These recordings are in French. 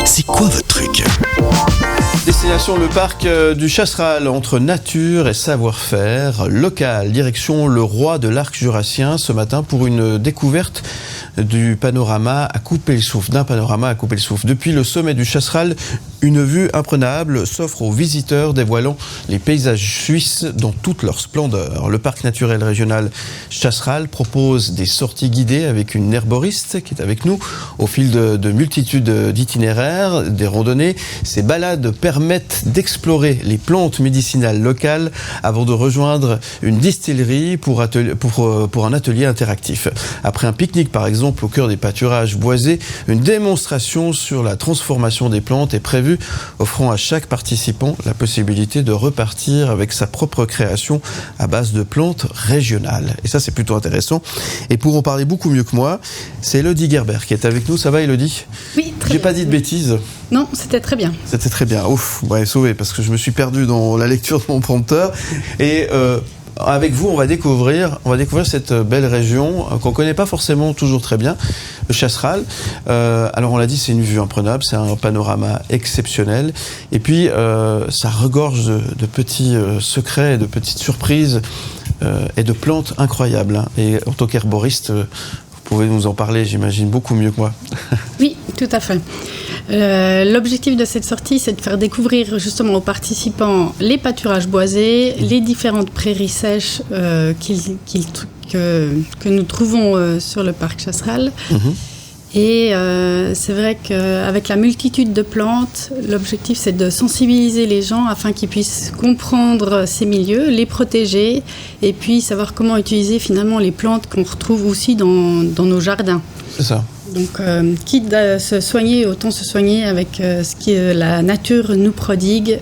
C'est quoi votre truc ? Destination le parc du Chasseral, entre nature et savoir-faire local. Direction le roi de l'arc jurassien ce matin pour une découverte du panorama à couper le souffle, Depuis le sommet du Chasseral, une vue imprenable s'offre aux visiteurs dévoilant les paysages suisses dans toute leur splendeur. Le parc naturel régional Chasseral propose des sorties guidées avec une herboriste qui est avec nous au fil de multitudes d'itinéraires, des randonnées. Ces balades permettent d'explorer les plantes médicinales locales avant de rejoindre une distillerie pour un atelier interactif. Après un pique-nique par exemple au cœur des pâturages boisés, une démonstration sur la transformation des plantes est prévue, offrant à chaque participant la possibilité de repartir avec sa propre création à base de plantes régionales. Et ça, c'est plutôt intéressant. Et pour en parler beaucoup mieux que moi, c'est Elodie Gerber qui est avec nous. Ça va, Elodie ? Oui, très bien. J'ai pas dit de bêtises. Non, c'était très bien. C'était très bien. Ouf, ouais, sauvé, parce que je me suis perdu dans la lecture de mon prompteur. Et avec vous, on va découvrir cette belle région qu'on connaît pas forcément toujours très bien, le Chasseral. Alors on l'a dit, c'est une vue imprenable, c'est un panorama exceptionnel. Et puis ça regorge de petits secrets, de petites surprises et de plantes incroyables. Hein. Et en tant qu'herboriste, vous pouvez nous en parler, j'imagine, beaucoup mieux que moi. Oui, tout à fait. L'objectif de cette sortie, c'est de faire découvrir justement aux participants les pâturages boisés, les différentes prairies sèches que nous trouvons sur le parc Chasseral. Et c'est vrai qu'avec la multitude de plantes, l'objectif c'est de sensibiliser les gens afin qu'ils puissent comprendre ces milieux, les protéger et puis savoir comment utiliser finalement les plantes qu'on retrouve aussi dans nos jardins. C'est ça. Donc, quitte à se soigner, autant se soigner avec ce que la nature nous prodigue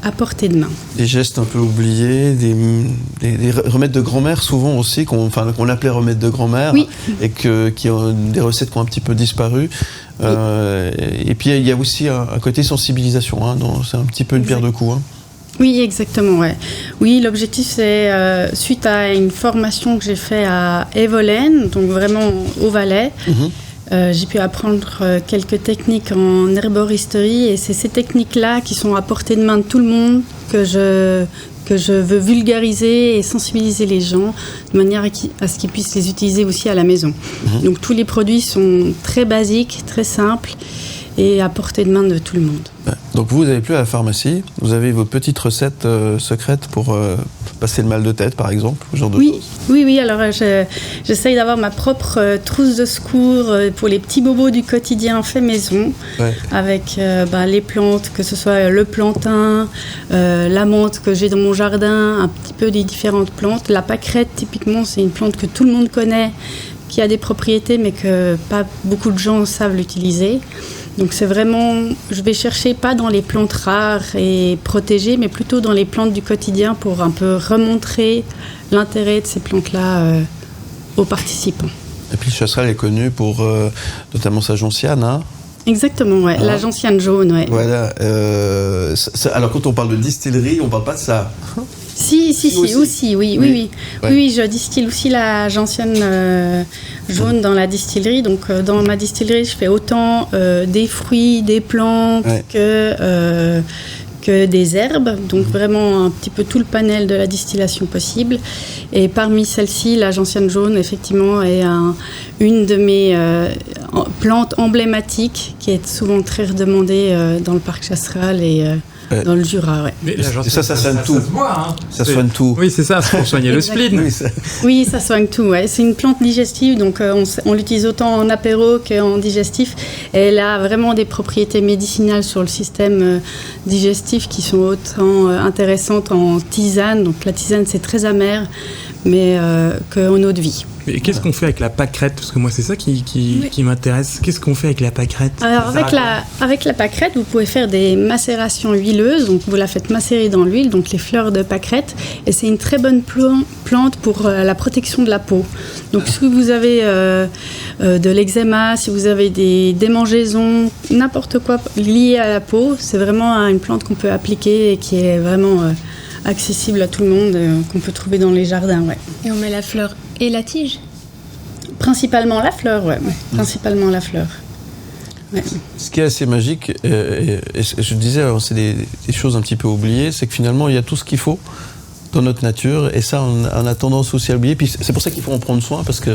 à portée de main. Des gestes un peu oubliés, des remèdes de grand-mère souvent aussi, qu'on appelait remèdes de grand-mère, oui. Et qui ont des recettes qui ont un petit peu disparu. Oui. Et puis il y a aussi un côté sensibilisation, hein, c'est un petit peu une pierre de coups. Hein. Oui, exactement. Ouais. Oui, l'objectif, c'est suite à une formation que j'ai faite à Evolène, donc vraiment au Valais. J'ai pu apprendre quelques techniques en herboristerie et c'est ces techniques-là qui sont à portée de main de tout le monde que je veux vulgariser et sensibiliser les gens de manière à ce qu'ils puissent les utiliser aussi à la maison. Donc tous les produits sont très basiques, très simples et à portée de main de tout le monde. Donc vous n'allez plus à la pharmacie, vous avez vos petites recettes secrètes pour passer le mal de tête par exemple, ce genre de choses. Oui, alors j'essaye d'avoir ma propre trousse de secours pour les petits bobos du quotidien fait maison, avec les plantes, que ce soit le plantain, la menthe que j'ai dans mon jardin, un petit peu des différentes plantes. La pâquerette typiquement c'est une plante que tout le monde connaît, qui a des propriétés mais que pas beaucoup de gens savent l'utiliser. Donc c'est vraiment, je vais chercher pas dans les plantes rares et protégées, mais plutôt dans les plantes du quotidien pour un peu remontrer l'intérêt de ces plantes-là aux participants. Et puis le Chasseral est connu pour notamment sa gentiane, hein ? Exactement, ouais. La gentiane jaune, ouais. Voilà. Alors quand on parle de distillerie, on parle pas de ça. Si, aussi, oui. Oui, je distille aussi la gentiane jaune dans la distillerie. Donc, dans ma distillerie, je fais autant des fruits, des plantes que des herbes. Donc, vraiment un petit peu tout le panel de la distillation possible. Et parmi celles-ci, la gentiane jaune, effectivement, est une de mes plantes emblématiques qui est souvent très redemandée dans le parc Chasseral et dans le Jura, ouais. Mais ça soigne tout. Ça se voit, hein. Ça soigne tout. Oui, c'est ça, c'est pour soigner le spleen. Oui, ça soigne tout, ouais. C'est une plante digestive, donc on l'utilise autant en apéro qu'en digestif. Et elle a vraiment des propriétés médicinales sur le système digestif qui sont autant intéressantes en tisane. Donc la tisane, c'est très amer, mais qu'en eau de vie. Mais qu'est-ce qu'on fait avec la pâquerette ? Parce que moi, c'est ça qui m'intéresse. Qu'est-ce qu'on fait avec la pâquerette ? Alors, avec la pâquerette, vous pouvez faire des macérations huileuses. Donc, vous la faites macérer dans l'huile, donc les fleurs de pâquerette. Et c'est une très bonne plante pour la protection de la peau. Donc, si vous avez de l'eczéma, si vous avez des démangeaisons, n'importe quoi lié à la peau, c'est vraiment une plante qu'on peut appliquer et qui est vraiment accessible à tout le monde, qu'on peut trouver dans les jardins. Ouais. Et on met la fleur et la tige ? Principalement la fleur, ouais. Principalement la fleur. Ouais. Ce qui est assez magique, et je disais, alors, c'est des choses un petit peu oubliées, c'est que finalement, il y a tout ce qu'il faut dans notre nature, et ça, on a tendance aussi à oublier. Puis c'est pour ça qu'il faut en prendre soin, parce que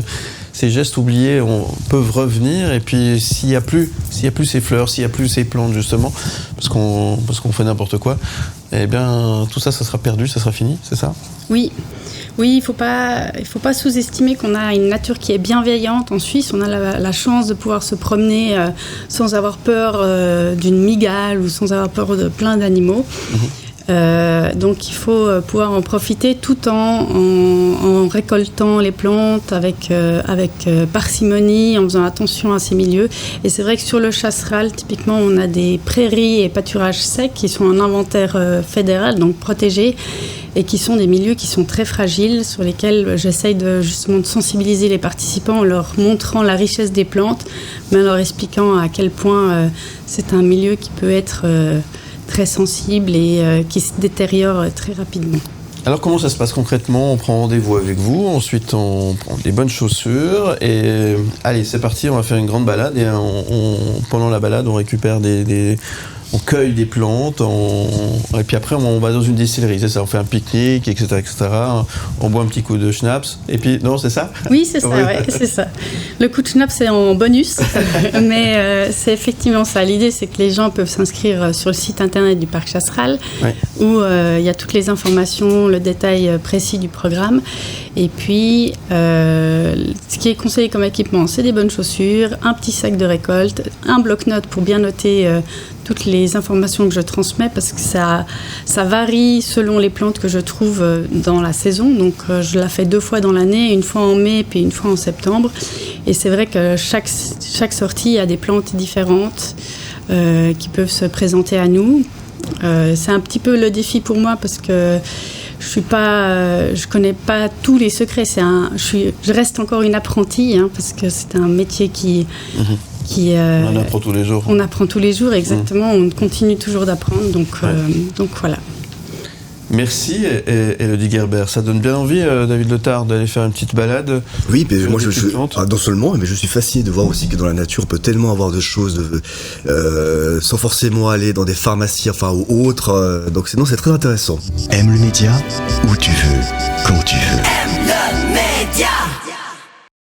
ces gestes oubliés peuvent revenir, et puis s'il y a plus ces fleurs, s'il y a plus ces plantes, justement, parce qu'on fait n'importe quoi, eh bien, tout ça, ça sera perdu, ça sera fini, c'est ça ? Oui, il faut pas sous-estimer qu'on a une nature qui est bienveillante. En Suisse, on a la chance de pouvoir se promener sans avoir peur d'une migale ou sans avoir peur de plein d'animaux. Donc il faut pouvoir en profiter tout en récoltant les plantes avec parcimonie, en faisant attention à ces milieux. Et c'est vrai que sur le Chasseral, typiquement, on a des prairies et pâturages secs qui sont en inventaire fédéral, donc protégés, et qui sont des milieux qui sont très fragiles, sur lesquels j'essaye justement de sensibiliser les participants en leur montrant la richesse des plantes, mais en leur expliquant à quel point c'est un milieu qui peut être très sensible et qui se détériore très rapidement. Alors comment ça se passe concrètement ? On prend rendez-vous avec vous, ensuite on prend des bonnes chaussures et allez, c'est parti, on va faire une grande balade et pendant la balade on récupère on cueille des plantes, et puis après on va dans une distillerie, c'est ça, on fait un pique-nique, etc., on boit un petit coup de schnapps, et puis, non, c'est ça ? Oui, c'est ça, ouais, c'est ça. Le coup de schnapps, c'est en bonus, mais c'est effectivement ça. L'idée, c'est que les gens peuvent s'inscrire sur le site internet du Parc Chasseral, où il y a toutes les informations, le détail précis du programme. Et puis, ce qui est conseillé comme équipement, c'est des bonnes chaussures, un petit sac de récolte, un bloc-notes pour bien noter toutes les informations que je transmets, parce que ça varie selon les plantes que je trouve dans la saison. Donc, je la fais 2 fois dans l'année, une fois en mai puis une fois en septembre. Et c'est vrai que chaque sortie a des plantes différentes qui peuvent se présenter à nous. C'est un petit peu le défi pour moi, parce que je connais pas tous les secrets. Je reste encore une apprentie, parce que c'est un métier on apprend tous les jours. On apprend tous les jours, exactement. On continue toujours d'apprendre, donc voilà. Merci Elodie Gerber. Ça donne bien envie, David Letard, d'aller faire une petite balade. Oui, mais moi non seulement, mais je suis fasciné de voir aussi que dans la nature on peut tellement avoir de choses sans forcément aller dans des pharmacies, ou autres. Donc sinon c'est très intéressant. Aime le média où tu veux, quand tu veux. Aime le média.